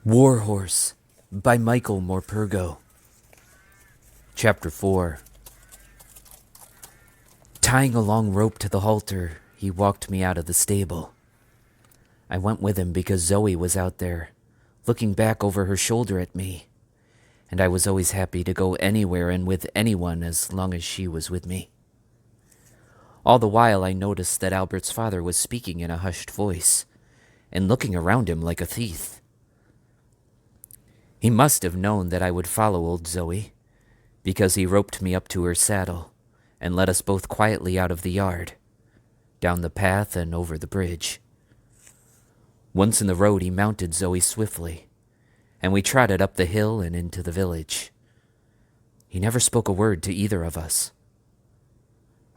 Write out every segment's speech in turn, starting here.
War Horse by Morpurgo. Chapter 4. Tying a long rope to the halter, he walked me out of the stable. I went with him because Zoe was out there, looking back over her shoulder at me, and I was always happy to go anywhere and with anyone as long as she was with me. All the while I noticed that Albert's father was speaking in a hushed voice, and looking around him like a thief. He must have known that I would follow old Zoe, because he roped me up to her saddle and led us both quietly out of the yard, down the path and over the bridge. Once in the road, he mounted Zoe swiftly, and we trotted up the hill and into the village. He never spoke a word to either of us.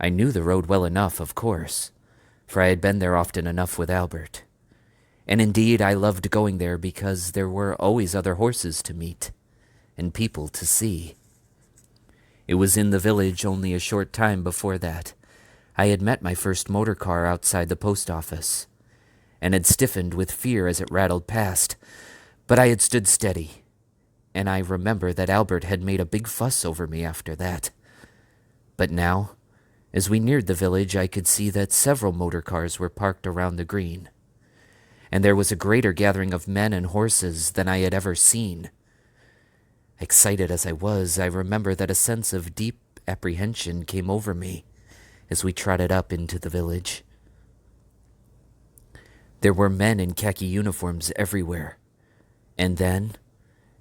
I knew the road well enough, of course, for I had been there often enough with Albert. And indeed, I loved going there because there were always other horses to meet and people to see. It was in the village only a short time before that I had met my first motor car outside the post office and had stiffened with fear as it rattled past, but I had stood steady, and I remember that Albert had made a big fuss over me after that. But now, as we neared the village, I could see that several motor cars were parked around the green, and there was a greater gathering of men and horses than I had ever seen. Excited as I was, I remember that a sense of deep apprehension came over me as we trotted up into the village. There were men in khaki uniforms everywhere, and then,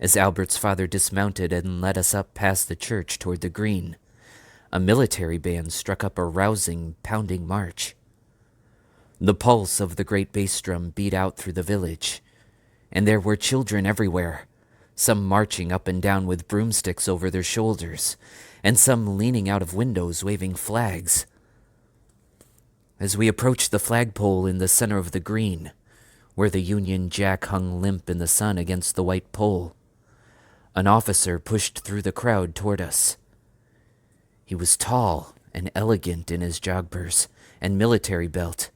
as Albert's father dismounted and led us up past the church toward the green, a military band struck up a rousing, pounding march. The pulse of the great bass drum beat out through the village, and there were children everywhere, some marching up and down with broomsticks over their shoulders, and some leaning out of windows waving flags. As we approached the flagpole in the center of the green, where the Union Jack hung limp in the sun against the white pole, an officer pushed through the crowd toward us. He was tall and elegant in his joggers and military belt,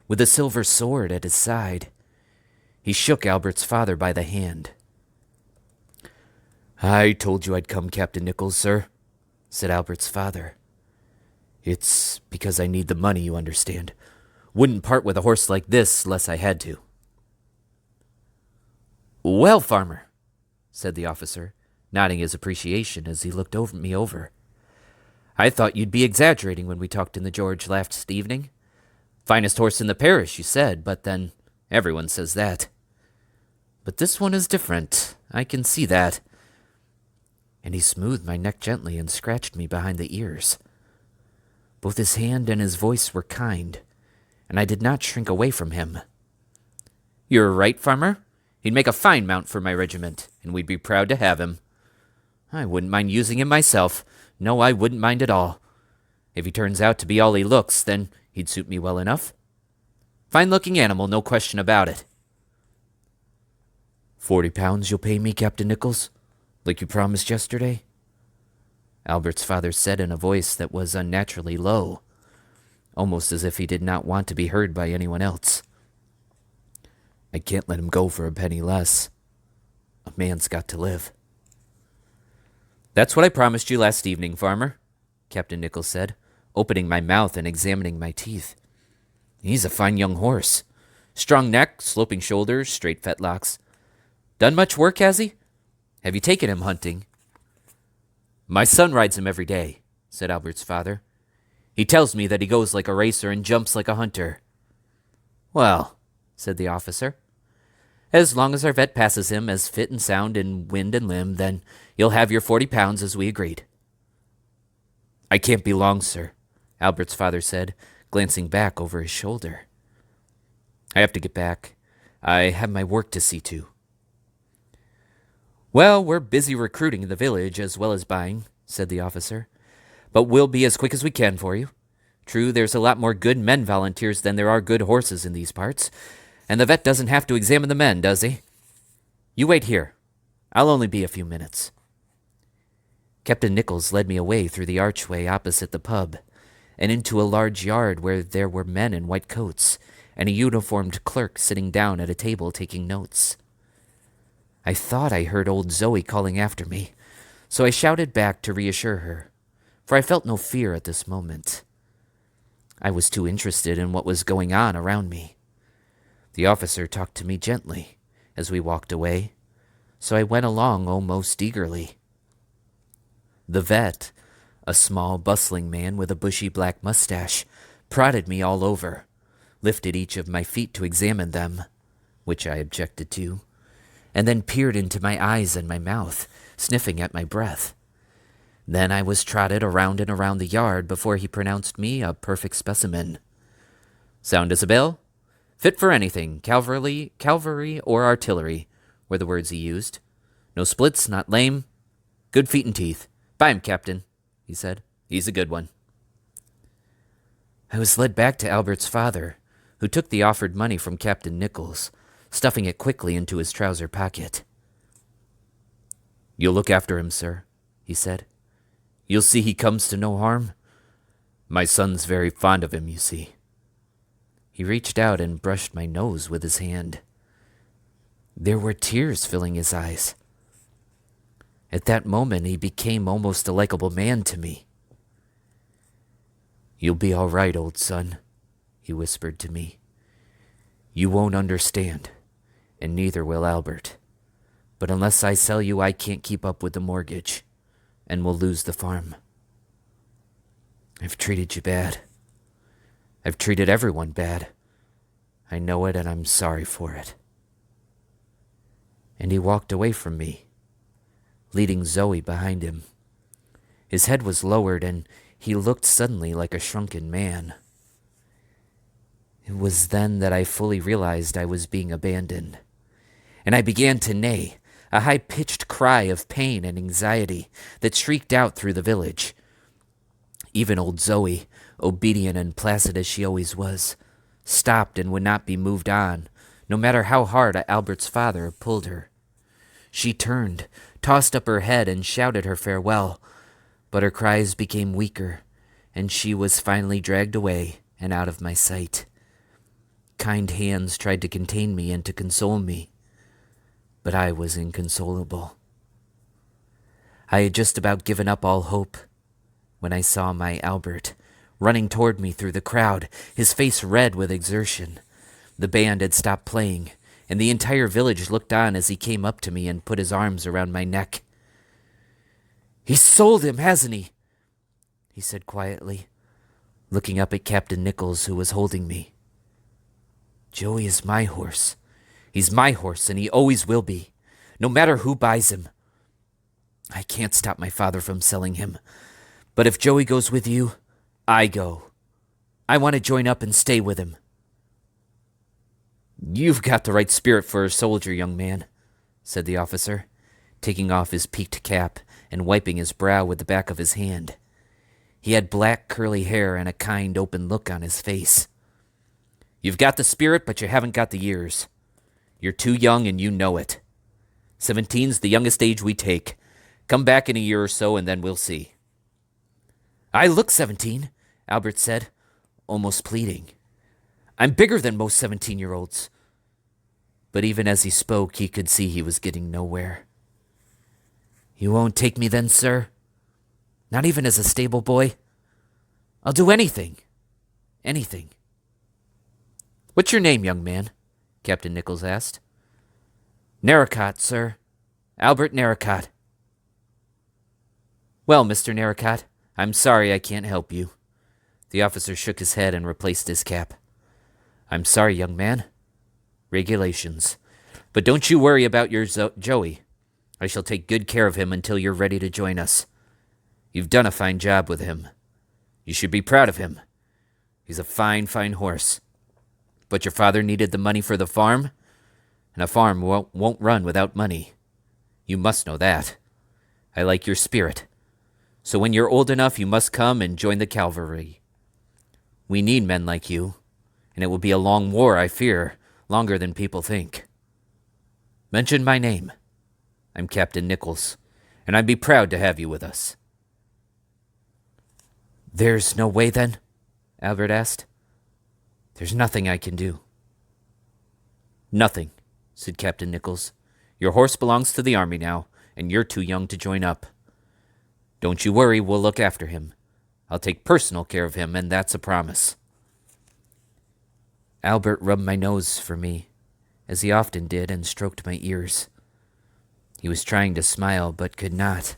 with a silver sword at his side. He shook Albert's father by the hand. "I told you I'd come, Captain Nichols, sir," said Albert's father. "It's because I need the money, you understand. Wouldn't part with a horse like this unless I had to." "Well, farmer," said the officer, nodding his appreciation as he looked me over. "I thought you'd be exaggerating when we talked in the George last evening. Finest horse in the parish, you said, but then everyone says that. But this one is different, I can see that." And he smoothed my neck gently and scratched me behind the ears. Both his hand and his voice were kind, and I did not shrink away from him. "You're right, farmer. He'd make a fine mount for my regiment, and we'd be proud to have him. I wouldn't mind using him myself. No, I wouldn't mind at all. If he turns out to be all he looks, then he'd suit me well enough. Fine-looking animal, no question about it." £40 you'll pay me, Captain Nichols, like you promised yesterday?" Albert's father said in a voice that was unnaturally low, almost as if he did not want to be heard by anyone else. "I can't let him go for a penny less. A man's got to live." "That's what I promised you last evening, farmer," Captain Nichols said, opening my mouth and examining my teeth. "He's a fine young horse. Strong neck, sloping shoulders, straight fetlocks. Done much work, has he? Have you taken him hunting?" "My son rides him every day," said Albert's father. "He tells me that he goes like a racer and jumps like a hunter." "Well," said the officer, "as long as our vet passes him as fit and sound in wind and limb, then you'll have your £40 as we agreed." "I can't be long, sir," Albert's father said, glancing back over his shoulder. "I have to get back. I have my work to see to." "Well, we're busy recruiting in the village as well as buying," said the officer, "but we'll be as quick as we can for you. True, there's a lot more good men volunteers than there are good horses in these parts, and the vet doesn't have to examine the men, does he? You wait here. I'll only be a few minutes." Captain Nichols led me away through the archway opposite the pub, and into a large yard where there were men in white coats and a uniformed clerk sitting down at a table taking notes. I thought I heard old Zoe calling after me, so I shouted back to reassure her, for I felt no fear at this moment. I was too interested in what was going on around me. The officer talked to me gently as we walked away, so I went along almost eagerly. The vet, a small, bustling man with a bushy black mustache, prodded me all over, lifted each of my feet to examine them, which I objected to, and then peered into my eyes and my mouth, sniffing at my breath. Then I was trotted around and around the yard before he pronounced me a perfect specimen. "Sound as a bell? Fit for anything, cavalry or artillery," were the words he used. "No splits, not lame. Good feet and teeth. Buy him, Captain," he said. "He's a good one." I was led back to Albert's father, who took the offered money from Captain Nichols, stuffing it quickly into his trouser pocket. "You'll look after him, sir," he said. "You'll see he comes to no harm. My son's very fond of him, you see." He reached out and brushed my nose with his hand. There were tears filling his eyes. At that moment, he became almost a likable man to me. "You'll be all right, old son," he whispered to me. "You won't understand, and neither will Albert. But unless I sell you, I can't keep up with the mortgage, and we'll lose the farm. I've treated you bad. I've treated everyone bad. I know it, and I'm sorry for it." And he walked away from me, leading Zoe behind him. His head was lowered, and he looked suddenly like a shrunken man. It was then that I fully realized I was being abandoned, and I began to neigh, a high-pitched cry of pain and anxiety that shrieked out through the village. Even old Zoe, obedient and placid as she always was, stopped and would not be moved on, no matter how hard Albert's father pulled her. She turned, tossed up her head, and shouted her farewell, but her cries became weaker, and she was finally dragged away and out of my sight. Kind hands tried to contain me and to console me, but I was inconsolable. I had just about given up all hope when I saw my Albert running toward me through the crowd, his face red with exertion. The band had stopped playing, and the entire village looked on as he came up to me and put his arms around my neck. "He's sold him, hasn't he?" he said quietly, looking up at Captain Nichols, who was holding me. "Joey is my horse. He's my horse, and he always will be, no matter who buys him. I can't stop my father from selling him, but if Joey goes with you, I go. I want to join up and stay with him." "You've got the right spirit for a soldier, young man," said the officer, taking off his peaked cap and wiping his brow with the back of his hand. He had black curly hair and a kind open look on his face. "You've got the spirit, but you haven't got the years. You're too young and you know it. 17's the youngest age we take. Come back in a year or so and then we'll see." "I look 17, Albert said, almost pleading. "I'm bigger than most 17-year-olds. But even as he spoke, he could see he was getting nowhere. "You won't take me then, sir? Not even as a stable boy? I'll do anything. Anything." "What's your name, young man?" Captain Nichols asked. "Narracott, sir. Albert Narracott." "Well, Mr. Narracott, I'm sorry I can't help you." The officer shook his head and replaced his cap. "I'm sorry, young man. Regulations. But don't you worry about your Joey. I shall take good care of him until you're ready to join us. You've done a fine job with him. You should be proud of him. He's a fine, fine horse. But your father needed the money for the farm, and a farm won't run without money. You must know that. I like your spirit. So when you're old enough, you must come and join the cavalry. We need men like you, and it will be a long war, I fear, longer than people think. Mention my name. I'm Captain Nichols, and I'd be proud to have you with us." "There's no way, then?" Albert asked. "There's nothing I can do." "Nothing," said Captain Nichols. Your horse belongs to the army now, and you're too young to join up. Don't you worry, we'll look after him. I'll take personal care of him, and that's a promise." Albert rubbed my nose for me, as he often did, and stroked my ears. He was trying to smile, but could not.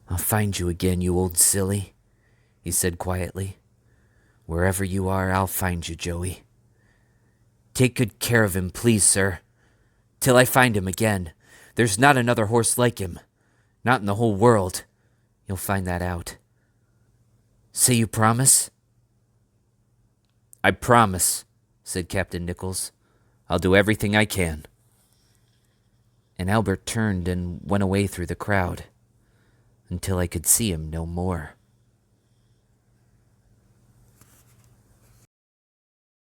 "I'll find you again, you old silly," he said quietly. "Wherever you are, I'll find you, Joey. Take good care of him, please, sir. Till I find him again. There's not another horse like him. Not in the whole world. You'll find that out. Say you promise?" "I promise," said Captain Nichols. "I'll do everything I can." And Albert turned and went away through the crowd, until I could see him no more.